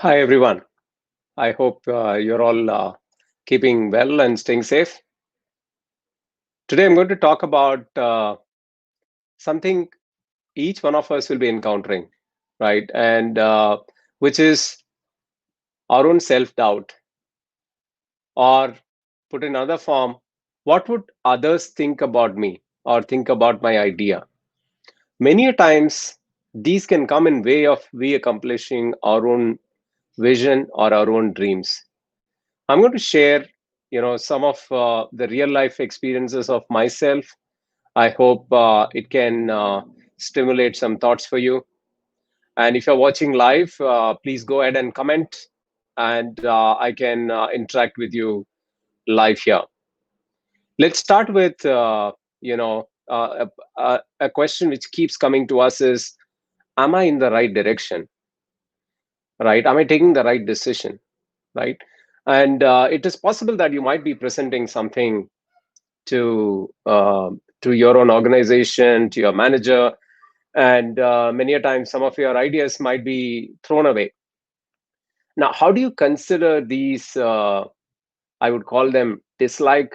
Hi, everyone. I hope you're all keeping well and staying safe. Today, I'm going to talk about something each one of us will be encountering, right? And which is our own self doubt, or put in another form, what would others think about me or think about my idea? Many a times, these can come in way of we accomplishing our own vision or our own dreams. I'm going to share, some of the real life experiences of myself. I hope it can stimulate some thoughts for you. And if you're watching live, please go ahead and comment, and I can interact with you live here. Let's start with, a question which keeps coming to us is, am I in the right direction? Right? Am I taking the right decision? Right? And it is possible that you might be presenting something to your own organization, to your manager, and many a time some of your ideas might be thrown away. Now, how do you consider these? I would call them dislike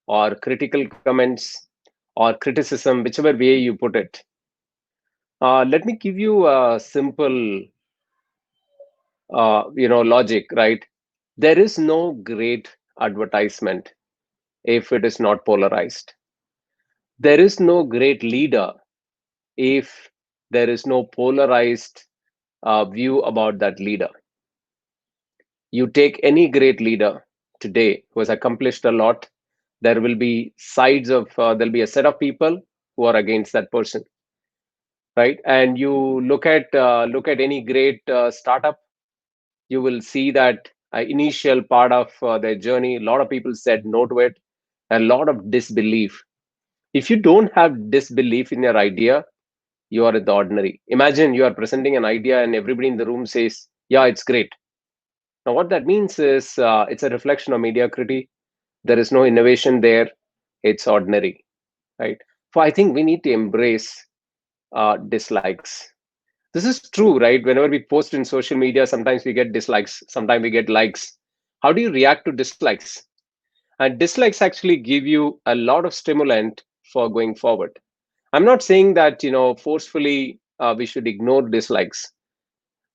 or critical comments or criticism, whichever way you put it. Let me give you a simple, logic. Right? There is no great advertisement if it is not polarized. There is no great leader if there is no polarized view about that leader. You take any great leader today who has accomplished a lot, there will be sides of, there'll be a set of people who are against that person, right? And you look at any great startup, you will see that initial part of their journey, a lot of people said no to it, a lot of disbelief. If you don't have disbelief in your idea, you are in the ordinary. Imagine you are presenting an idea and everybody in the room says, yeah, it's great. Now, what that means is it's a reflection of mediocrity. There is no innovation there. It's ordinary, right? So I think we need to embrace dislikes. This is true, right? Whenever we post in social media, sometimes we get dislikes, sometimes we get likes. How do you react to dislikes? And dislikes actually give you a lot of stimulant for going forward. I'm not saying that, forcefully we should ignore dislikes.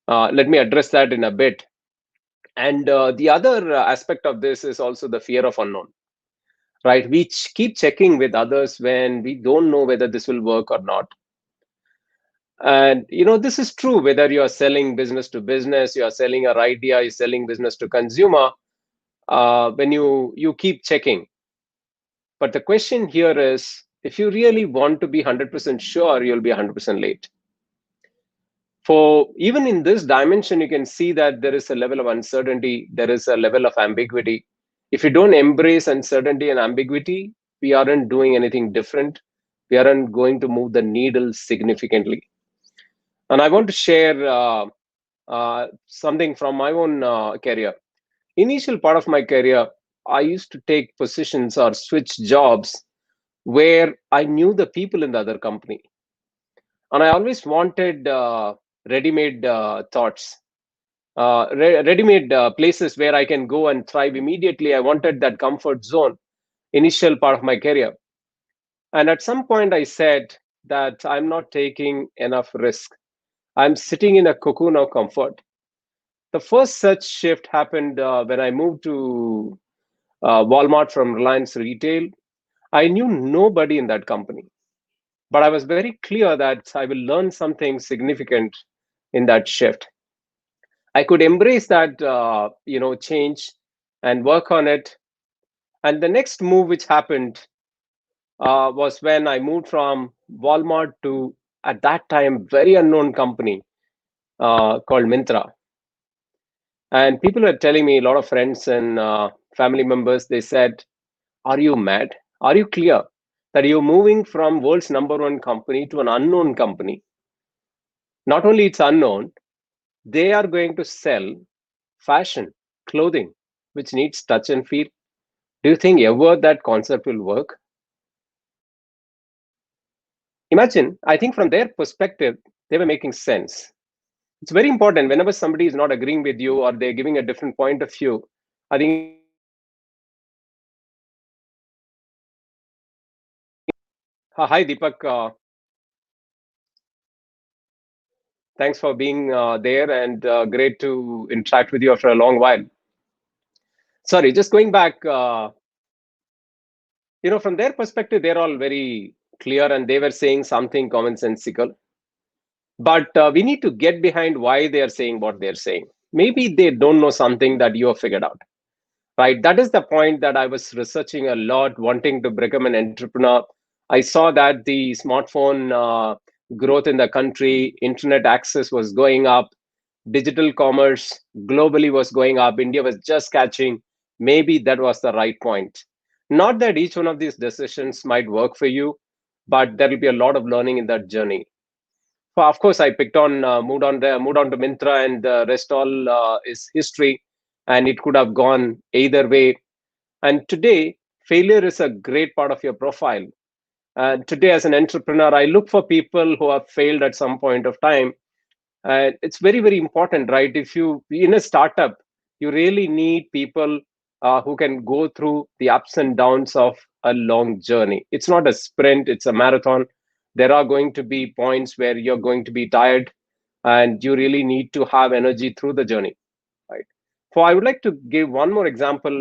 Let me address that in a bit. And the other aspect of this is also the fear of unknown, right? We keep checking with others when we don't know whether this will work or not. And this is true whether you are selling business to business, you are selling your idea, you're selling business to consumer. When you keep checking, but the question here is, if you really want to be 100% sure, you'll be 100% late. For even in this dimension, you can see that there is a level of uncertainty, there is a level of ambiguity. If you don't embrace uncertainty and ambiguity, we aren't doing anything different. We aren't going to move the needle significantly. And I want to share something from my own career. Initial part of my career, I used to take positions or switch jobs where I knew the people in the other company, and I always wanted ready-made thoughts, ready-made places where I can go and thrive immediately. I wanted that comfort zone. Initial part of my career, and at some point, I said that I'm not taking enough risk. I'm sitting in a cocoon of comfort. The first such shift happened when I moved to Walmart from Reliance Retail. I knew nobody in that company, but I was very clear that I will learn something significant in that shift. I could embrace that, change and work on it. And the next move which happened was when I moved from Walmart to, at that time, very unknown company called Mintra. And people were telling me, a lot of friends and family members, they said, are you mad? Are you clear that you're moving from world's number one company to an unknown company? Not only it's unknown, they are going to sell fashion, clothing, which needs touch and feel. Do you think ever that concept will work? Imagine, I think from their perspective, they were making sense. It's very important whenever somebody is not agreeing with you or they're giving a different point of view. I think it's very important to listen to them. Hi, Deepak. Thanks for being there and great to interact with you after a long while. Sorry, just going back, from their perspective, they're all very clear and they were saying something commonsensical. But we need to get behind why they are saying what they're saying. Maybe they don't know something that you have figured out, right? That is the point that I was researching a lot, wanting to become an entrepreneur. I saw that the smartphone growth in the country, internet access was going up, digital commerce globally was going up, India was just catching. Maybe that was the right point. Not that each one of these decisions might work for you, but there will be a lot of learning in that journey. So of course, I picked on, moved on to Mintra, and the rest all is history. And it could have gone either way. And today, failure is a great part of your profile. Today, as an entrepreneur, I look for people who have failed at some point of time. And it's very, very important, right? If you in a startup, you really need people who can go through the ups and downs of a long journey. It's not a sprint, it's a marathon. There are going to be points where you're going to be tired, and you really need to have energy through the journey, right? So I would like to give one more example.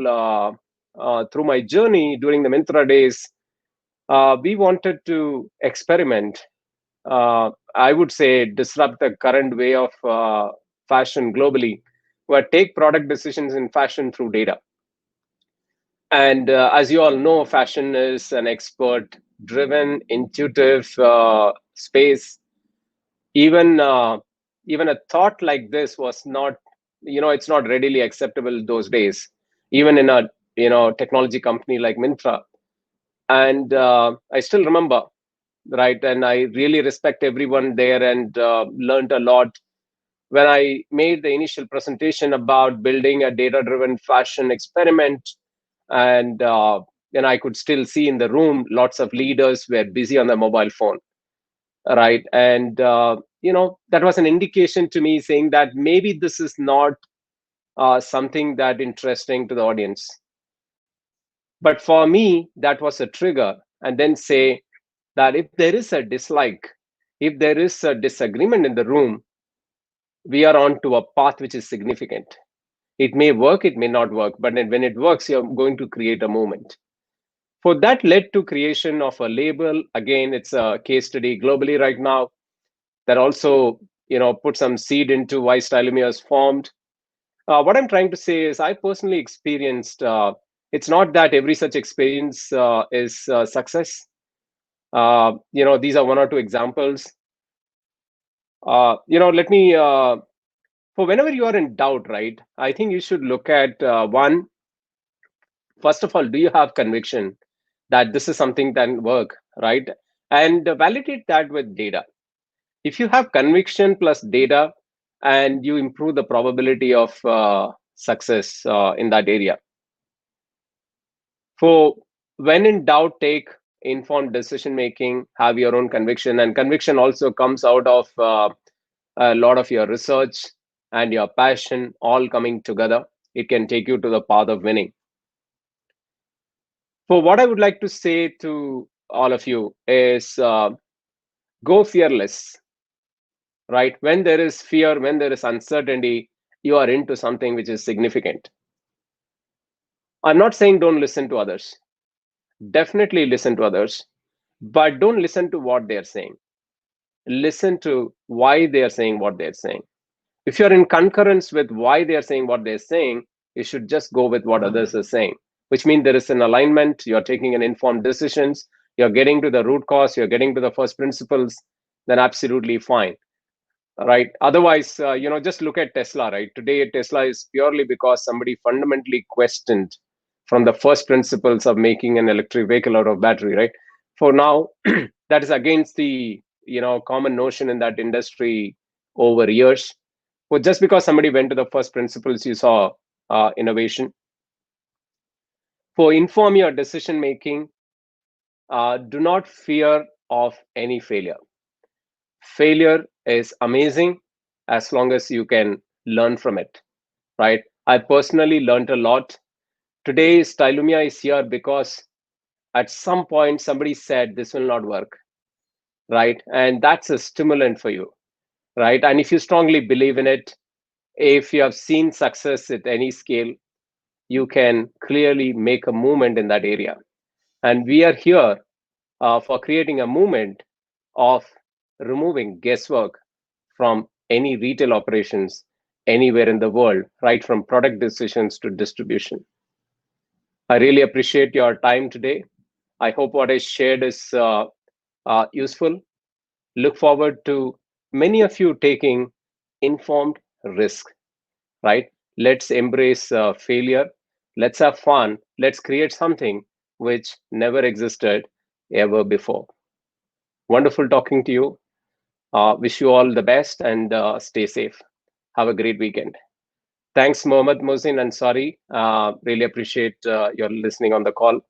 Through my journey during the Mintra days, we wanted to experiment, I would say, disrupt the current way of fashion globally, where take product decisions in fashion through data. And as you all know, fashion is an expert driven, intuitive space. Even even a thought like this was not, it's not readily acceptable those days, even in a technology company like Mintra. And I still remember, right? And I really respect everyone there and learned a lot when I made the initial presentation about building a data driven fashion experiment. And then I could still see in the room lots of leaders were busy on their mobile phone, right? And that was an indication to me saying that maybe this is not something that interesting to the audience. But for me, that was a trigger. And then say that if there is a dislike, if there is a disagreement in the room, we are on to a path which is significant. It may work, it may not work, but when it works, you're going to create a movement. For that led to creation of a label. Again, it's a case study globally right now that also put some seed into why Stylumia is formed. What I'm trying to say is I personally experienced. It's not that every such experience is success. These are one or two examples. Let me for whenever you are in doubt, right? I think you should look at one. First of all, do you have conviction that this is something that can work, right? And validate that with data. If you have conviction plus data, and you improve the probability of success in that area. So when in doubt, take informed decision making, have your own conviction, and conviction also comes out of a lot of your research and your passion all coming together. It can take you to the path of winning. So what I would like to say to all of you is go fearless, right? When there is fear, when there is uncertainty, you are into something which is significant. I'm not saying don't listen to others. Definitely listen to others, but don't listen to what they're saying. Listen to why they're saying what they're saying. If you're in concurrence with why they're saying what they're saying, you should just go with what others are saying, which means there is an alignment. You're taking an informed decisions. You're getting to the root cause. You're getting to the first principles. Then absolutely fine, right? Otherwise, just look at Tesla, right? Today, Tesla is purely because somebody fundamentally questioned from the first principles of making an electric vehicle out of battery, right? For now, that is against the common notion in that industry over years. Well, just because somebody went to the first principles, you saw innovation. For inform your decision making, do not fear of any failure. Failure is amazing. as long as you can learn from it, right? I personally learned a lot. Today, Stylumia is here because at some point somebody said this will not work, right? And that's a stimulant for you, right? And if you strongly believe in it, if you have seen success at any scale, you can clearly make a movement in that area. And we are here for creating a movement of removing guesswork from any retail operations anywhere in the world, right from product decisions to distribution. I really appreciate your time today. I hope what I shared is useful. Look forward to many of you taking informed risk, right? Let's embrace failure. Let's have fun. Let's create something which never existed ever before. Wonderful talking to you. Wish you all the best and stay safe. Have a great weekend. Thanks, Mohammed Mohsin and sorry. Really appreciate your listening on the call.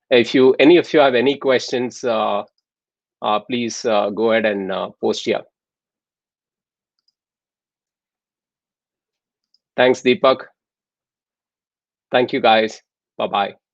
If you any of you have any questions, please go ahead and post here. Thanks, Deepak. Thank you, guys. Bye bye.